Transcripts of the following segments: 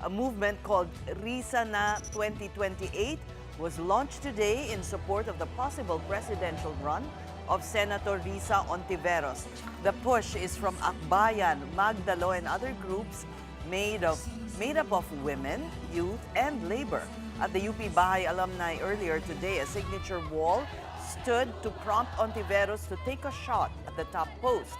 A movement called Risa Na 2028 was launched today in support of the possible presidential run of Senator Risa Ontiveros. The push is from Akbayan, Magdalo, and other groups made up of women, youth, and labor. At the UP Bahay alumni earlier today, a signature wall stood to prompt Ontiveros to take a shot at the top post.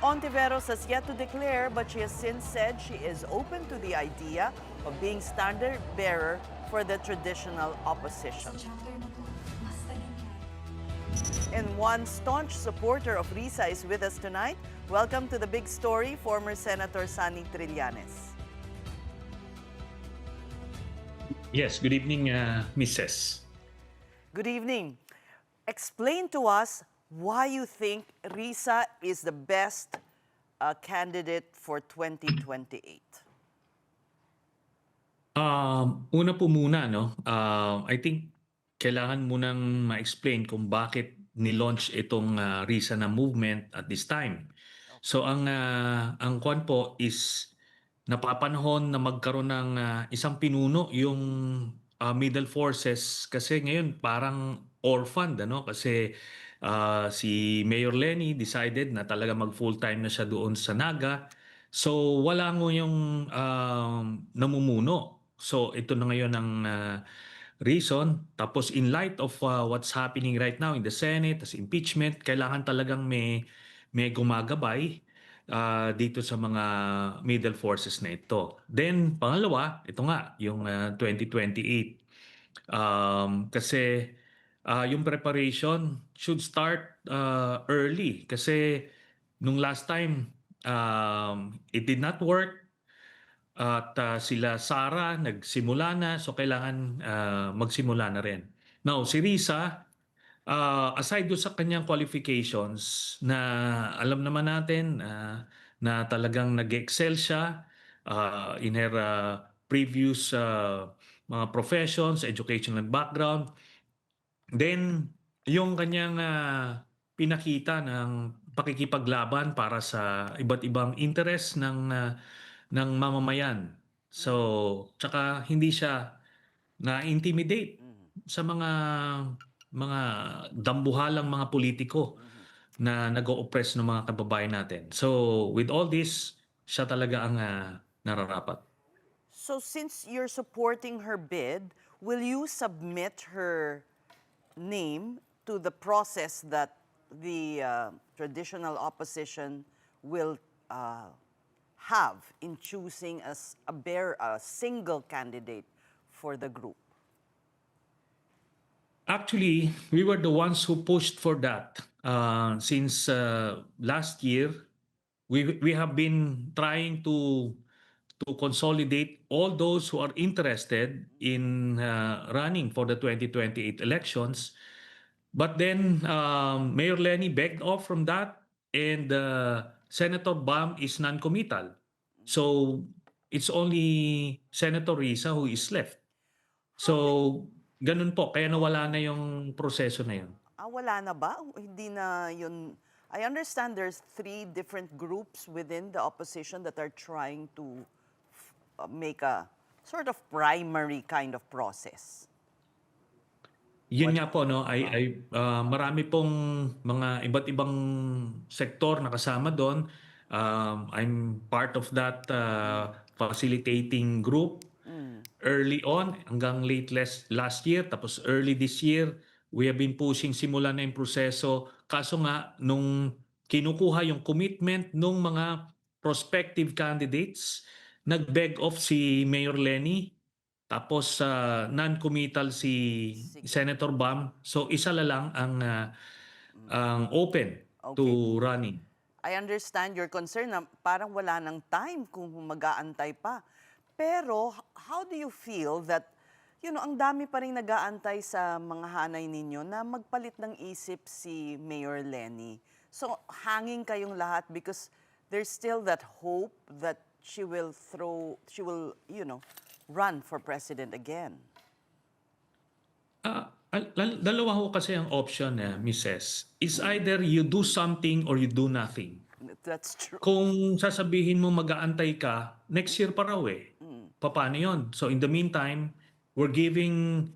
Ontiveros has yet to declare, but she has since said she is open to the idea of being standard bearer for the traditional opposition. And one staunch supporter of Risa is with us tonight. Welcome to the big story, former Senator Sani Trillanes. Yes, good evening, Mrs. Good evening. Explain to us why you think Risa is the best candidate for 2028. Una po muna, no? I think kailangan munang ma-explain kung bakit ni-launch itong Risa na movement at this time. So ang kwan po is napapanahon na magkaroon ng isang pinuno yung middle forces kasi ngayon parang orphaned, ano? Kasi si Mayor Lenny decided na talaga mag full-time na siya doon sa Naga. So wala mo yung namumuno. So ito na ngayon ang reason. Tapos in light of what's happening right now in the Senate as impeachment, kailangan talagang may gumagabay dito sa mga middle forces na ito. Then pangalawa, ito nga yung 2028. Kasi yung preparation should start early kasi nung last time it did not work at sila Sara nagsimula na, so kailangan magsimula na rin. Now si Risa, aside do sa kanyang qualifications na alam naman natin na talagang nag-excel siya in her previous mga professions, educational background. Then, yung kanyang pinakita ng pakikipaglaban para sa iba't ibang interest ng mamamayan. So, tsaka hindi siya na-intimidate sa mga dambuhalang mga politiko na nag-o-oppress ng mga kababayan natin. So, with all this, siya talaga ang nararapat. So since you're supporting her bid, will you submit her name to the process that the traditional opposition will have in choosing a single candidate for the group? Actually, we were the ones who pushed for that. Since last year, we have been trying to consolidate all those who are interested in running for the 2028 elections. But then Mayor Lenny begged off from that, and Senator Bam is non-committal. So it's only Senator Risa who is left. So ganun po, kaya nawala na yung proseso na yun. Wala na ba? Hindi na yun. I understand there's 3 different groups within the opposition that are trying to make a sort of primary kind of process. Yun nga po, no, marami pong mga iba't ibang sektor na kasama doon. I'm part of that facilitating group early on hanggang late last year, tapos early this year we have been pushing simula na yung proseso. Kaso nga nung kinukuha yung commitment ng mga prospective candidates, nag-beg off si Mayor Lenny. Tapos non-committal si Senator Bam. So isa na lang ang open to running. I understand your concern na parang wala ng time kung mag-aantay pa. Pero how do you feel that, ang dami pa rin nag-aantay sa mga hanay ninyo na magpalit ng isip si Mayor Lenny? So hanging kayong lahat because there's still that hope that she will run for president again. Dalawa ho kasi ang option, Mrs. Is either you do something or you do nothing. That's true. Kung sasabihin mo mag-aantay ka, next year pa raw eh. paano yon? So in the meantime, we're giving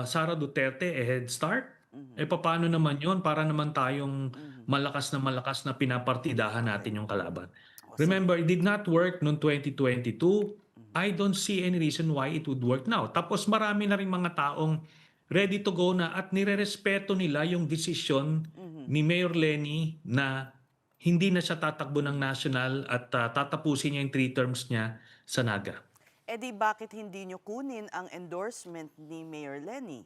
Sara Duterte a head start. Paano naman yon para naman tayong malakas na pinapartidahan Okay. natin yung kalaban. O, sige. Remember, it did not work noong 2022. I don't see any reason why it would work now. Tapos marami na rin mga taong ready to go na at nirerespeto nila yung desisyon ni Mayor Lenny na hindi na siya tatakbo ng national at tatapusin niya yung 3 terms niya sa Naga. Eh di bakit hindi nyo kunin ang endorsement ni Mayor Lenny?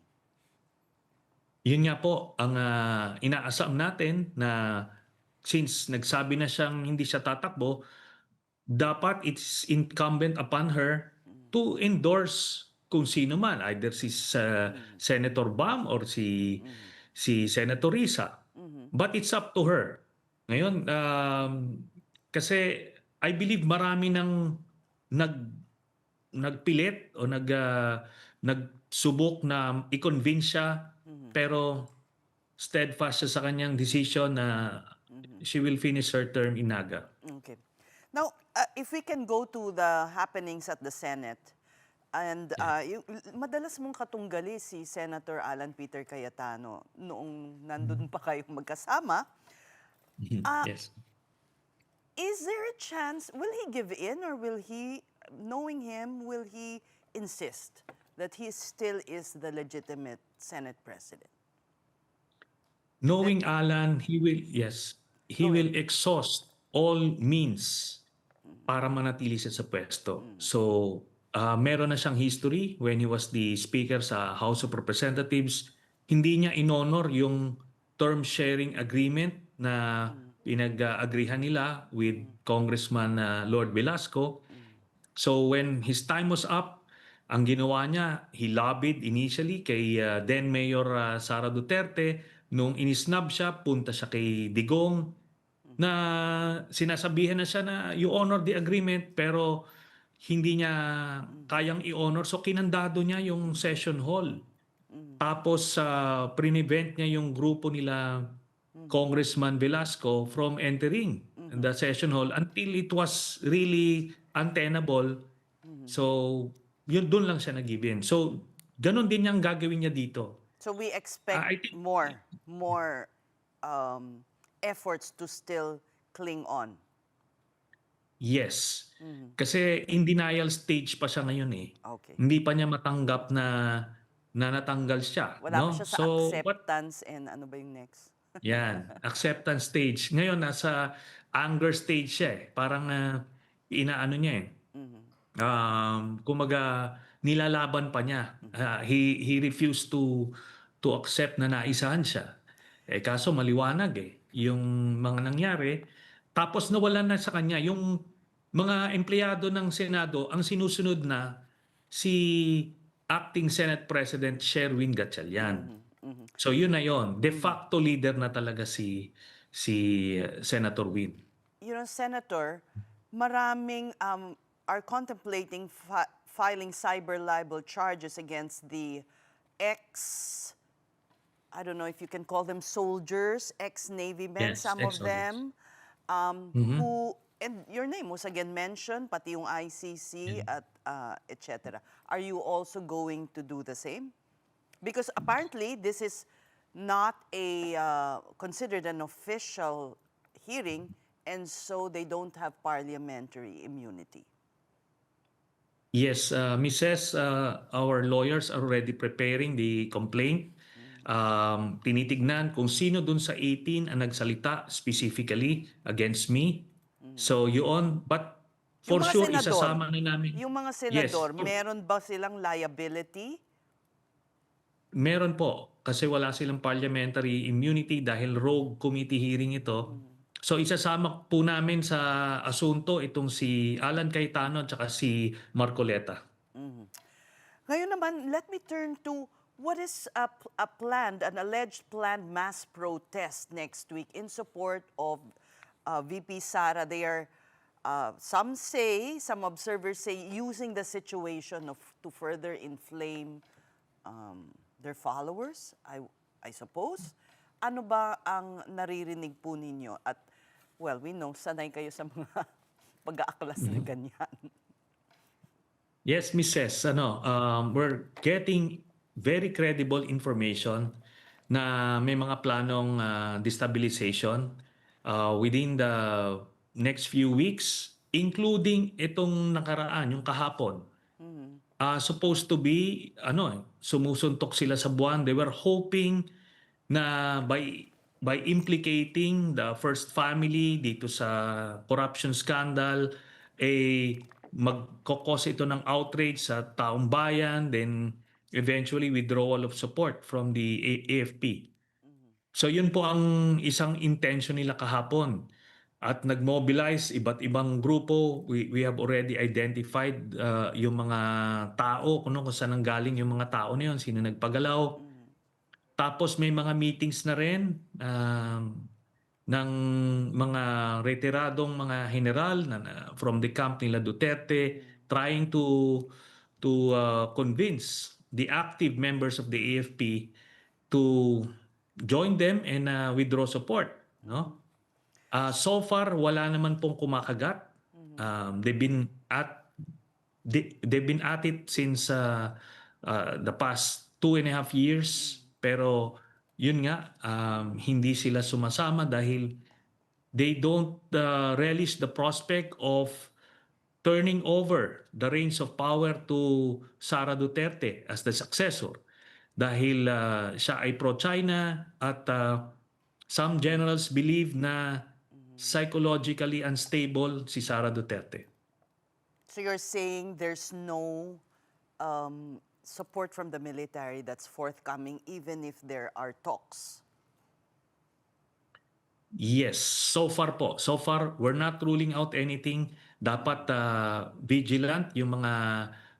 Yun nga po ang inaasam natin na since nagsabi na siyang hindi siya tatakbo, dapat it's incumbent upon her to endorse kung sino man, either si Senator Bam or si Senator Risa. But it's up to her. Ngayon, kasi I believe marami nang nagpilit o nagsubok na i-convince siya, pero steadfast siya sa kanyang decision na she will finish her term in Naga. Okay. Now, if we can go to the happenings at the Senate, and madalas mong katunggali si Senator Alan Peter Cayetano noong nandun pa kayong magkasama. Yes. Is there a chance, will he give in or will he, knowing him, will he insist that he still is the legitimate Senate President? Knowing Alan, he will exhaust all means para manatili siya sa pwesto. So, meron na siyang history when he was the Speaker sa House of Representatives. Hindi niya inonor yung term sharing agreement na pinag-agrihan nila with Congressman Lord Velasco. So when his time was up, ang ginawa niya, he lobbied initially kay then Mayor Sara Duterte. Nung inisnab siya, punta siya kay Digong na sinasabihan na siya na you honor the agreement pero hindi niya kayang i-honor. So kinandado niya yung session hall. Tapos prevent niya yung grupo nila Congressman Velasco from entering the session hall until it was really untenable. So yun doon lang siya nag-give in. So ganun din yung gagawin niya dito. So we expect I think- more efforts to still cling on. Yes. Kasi in denial stage pa siya ngayon eh. Okay. Hindi pa niya matanggap na natanggal siya. Wala no? pa siya sa So, acceptance and ano ba yung next? Yan, acceptance stage. Ngayon, nasa anger stage siya eh. Parang inaano niya eh. Kumaga, nilalaban pa niya. He refused to accept na naisahan siya. Kaso maliwanag eh. Yung mga nangyari. Tapos nawalan na sa kanya. Yung mga empleyado ng Senado, ang sinusunod na si Acting Senate President Sherwin Gatchalian. So yun na yun. De facto leader na talaga si Senator Win. You know, Senator, maraming are contemplating filing cyber libel charges against the I don't know if you can call them soldiers, ex-Navy men, Yes, some of ex-soldiers. them, who, and your name was again mentioned, pati yung ICC at etc. Are you also going to do the same? Because apparently this is not considered an official hearing, and so they don't have parliamentary immunity. Yes, Mrs. Our lawyers are already preparing the complaint. Tinitignan kung sino dun sa 18 ang nagsalita specifically against me. So yun, but for Yung mga sure senador, isasama na namin. Yung mga Yes. senador, meron ba silang liability? Meron po, kasi wala silang parliamentary immunity dahil rogue committee hearing ito. So isasama po namin sa asunto itong si Alan Cayetano at saka si Marcoleta. Ngayon naman, let me turn to what is an alleged planned mass protest next week in support of VP Sara. They are, some observers say, using the situation to further inflame their followers, I suppose. Ano ba ang naririnig po ninyo? At, well, we know, sanay kayo sa mga pag-aaklas na ganyan. Yes, Mrs. We're getting very credible information na may mga planong destabilization within the next few weeks, including itong nakaraan, yung kahapon. Supposed to be, sumusuntok sila sa buwan. They were hoping na by implicating the first family dito sa corruption scandal, magkokos ito ng outrage sa taong bayan, then eventually withdrawal of support from the AFP. So yun po ang isang intention nila kahapon. At nag-mobilize iba't ibang grupo. We have already identified yung mga tao, kung saan nanggaling yung mga tao na yun, sino nagpagalaw. Tapos may mga meetings na rin ng mga retiradong mga general from the camp nila Duterte, trying to convince the active members of the AFP to join them and withdraw support, no? So far wala naman pong kumakagat. They've been at it since the past 2.5 years, pero yun nga, hindi sila sumasama dahil they don't relish the prospect of turning over the reins of power to Sara Duterte as the successor, dahil siya ay pro-China at some generals believe na psychologically unstable si Sara Duterte. So you're saying there's no support from the military that's forthcoming even if there are talks? Yes, so far po. So far, we're not ruling out anything. Dapat vigilant yung mga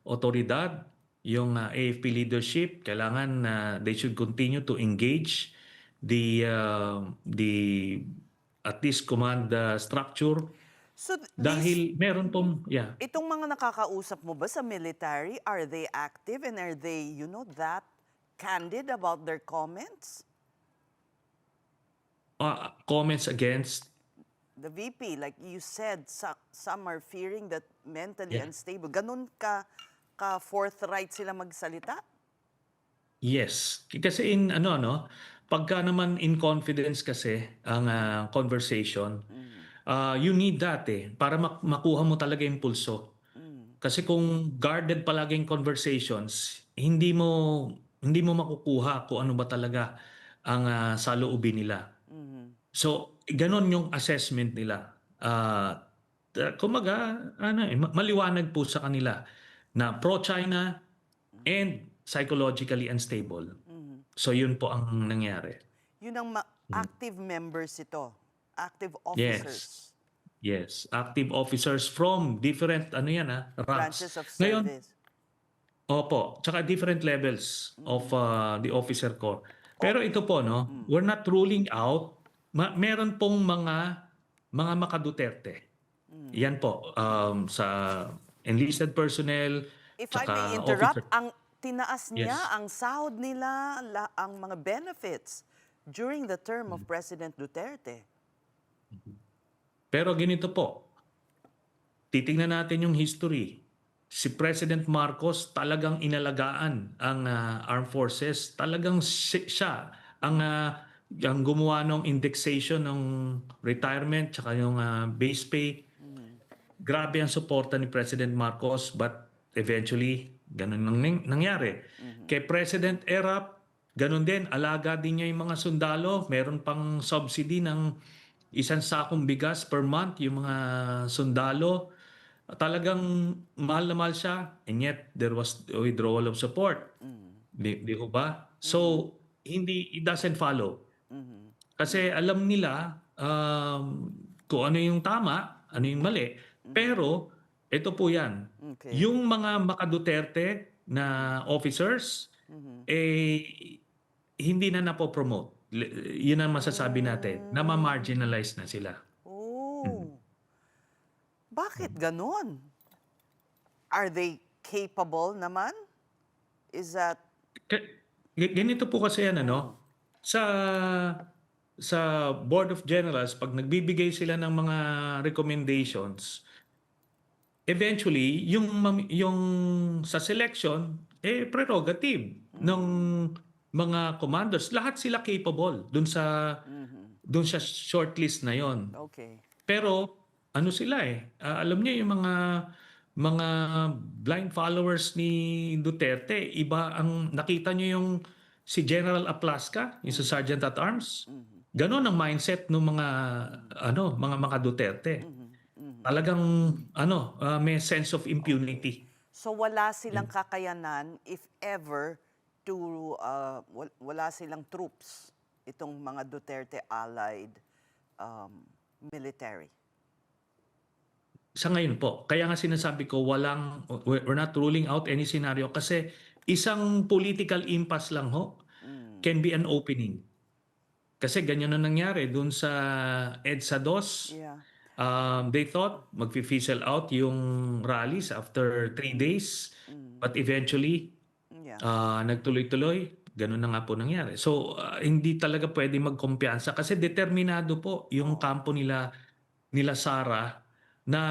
otoridad, yung AFP leadership. Kailangan they should continue to engage the at least command structure, So dahil meron pong, yeah. itong mga nakakausap mo ba sa military, are they active and are they, that candid about their comments? Comments against, The VP, like you said, some are fearing that mentally Yeah. unstable. Ganun ka forthright sila magsalita? yes. Kasi pagka naman in confidence kasi ang conversation, you need that para makuha mo talaga yung pulso. Kasi kung guarded palagi yung conversations, hindi mo makukuha kung ano ba talaga ang saloobin nila. So, ganon yung assessment nila. Kumaga, maliwanag po sa kanila na pro-China and psychologically unstable. So, yun po ang nangyari. Yun ang active members ito, active Yes. officers, Yes. Active officers from different, ranks. branches of Ngayon, service. opo, tsaka different levels of the officer corps. Pero ito po, we're not ruling out, meron pong mga maka-Duterte. Yan po, sa enlisted personnel, If I tsaka may interrupt, officer. ang tinaas niya Yes. ang sahod nila, ang mga benefits during the term of President Duterte. Pero ganito po, titingnan natin yung history. Si President Marcos talagang inalagaan ang armed forces. Talagang siya ang gumawa ng indexation ng retirement tsaka yung base pay. Grabe ang suporta ni President Marcos, but eventually ganun nangyari. Kay President Erap, ganun din, alaga din niya yung mga sundalo. Meron pang subsidy ng 1 sakong bigas per month yung mga sundalo. Talagang mahal na mahal siya, and yet there was a withdrawal of support. Di ko ba? So, it doesn't follow. Kasi alam nila kung ano yung tama, ano yung mali. Pero, ito po yan. Okay. Yung mga maka-Duterte na officers, hindi na napopromote. Yun ang masasabi natin, na ma-marginalize na sila. Oh. Bakit ganon? Are they capable naman? Is that... Ganito po kasi yan, sa Board of Generals, pag nagbibigay sila ng mga recommendations, eventually yung sa selection prerogative ng mga commanders. Lahat sila capable dun sa shortlist na yon. Okay. Pero ano sila alam niyo yung mga blind followers ni Duterte, iba ang nakita niyo yung si General Aplaska, yung sa Sergeant at Arms. Ganon ang mindset ng mga Duterte. Talagang may sense of impunity. So wala silang kakayanan, if ever, to wala silang troops, itong mga Duterte allied military. Sa ngayon po, kaya nga sinasabi ko we're not ruling out any scenario kasi isang political impasse lang can be an opening. Kasi ganyan na nangyari dun sa EDSA 2. Yeah. They thought mag-fizzle out yung rallies after 3 days. But eventually, Yeah. nagtuloy-tuloy. Ganun na nga po nangyari. So, hindi talaga pwede magkumpiyansa kasi determinado po yung kampo nila Sara na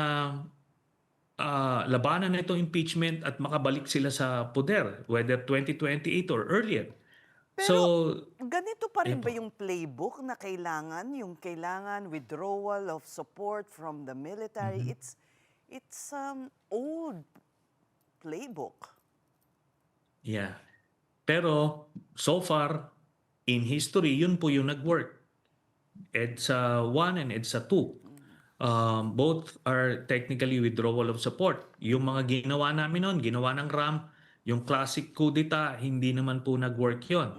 labanan na itong impeachment at makabalik sila sa poder, whether 2028 or earlier. Pero ganito pa rin Ayan ba po. yung playbook na kailangan withdrawal of support from the military? It's old playbook. Yeah. Pero so far, in history, yun po yung nag-work. EDSA 1 and EDSA 2. Both are technically withdrawal of support. Yung mga ginawa namin noon, ginawa ng RAM, yung classic coup d'etat, hindi naman po nag-work yon.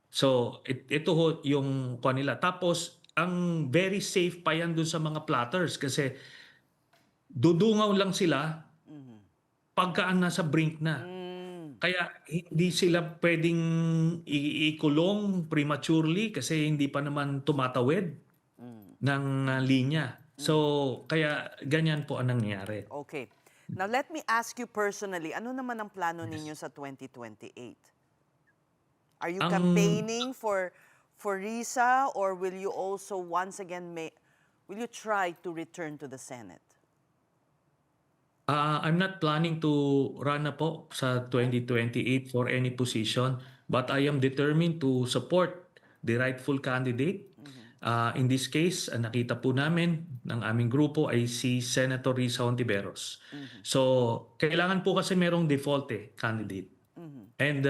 So, ito ho yung kanila. Tapos, ang very safe pa yan dun sa mga plotters kasi dudungaw lang sila pagkaan nasa brink na. Kaya hindi sila pwedeng ikulong prematurely kasi hindi pa naman tumatawid ng linya. So, kaya ganyan po ang nangyari. Okay. Now, let me ask you personally, ano naman ang plano ninyo sa 2028? Are you campaigning for Risa, or will you also once again will you try to return to the Senate? I'm not planning to run na po sa 2028 for any position, but I am determined to support the rightful candidate. In this case, nakita po namin ng aming grupo ay si Senator Risa Hontiveros. So, kailangan po kasi merong default candidate. And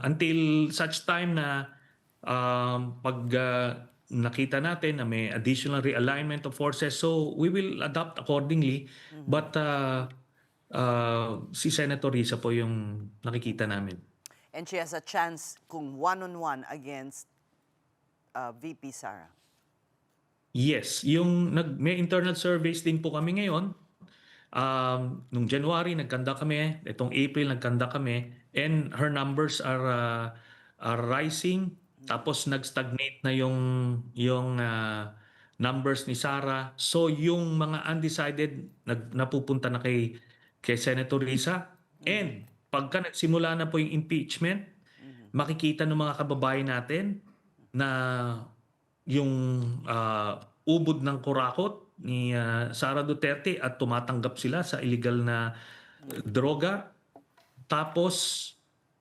until such time na pag nakita natin na may additional realignment of forces, so we will adapt accordingly. But si Senator Risa po yung nakikita namin. And she has a chance kung one-on-one against VP Sara. Yes, may internal surveys din po kami ngayon. Nung January nagkanda kami, itong April nagkanda kami, and her numbers are rising. Tapos nag-stagnate na yung numbers ni Sara. So yung mga undecided napupunta na kay Senator Risa. And pagka nagsimula na po yung impeachment, makikita ng mga kababayan natin na yung ubod ng kurakot ni Sara Duterte at tumatanggap sila sa illegal na droga. Tapos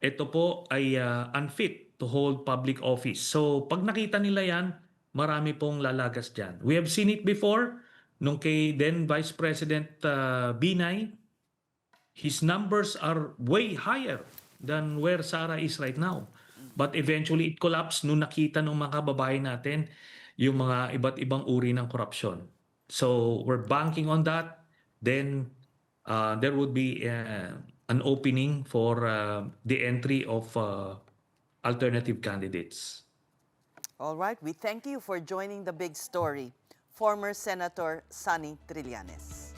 ito po ay unfit to hold public office. So pag nakita nila yan, marami pong lalagas dyan. We have seen it before nung kay then Vice President Binay. His numbers are way higher than where Sara is right now. But eventually it collapsed nung nakita ng mga kababayan natin yung mga iba't ibang uri ng korupsyon. So we're banking on that. Then there would be an opening for the entry of alternative candidates. All right, we thank you for joining the big story, former Senator Sonny Trillanes.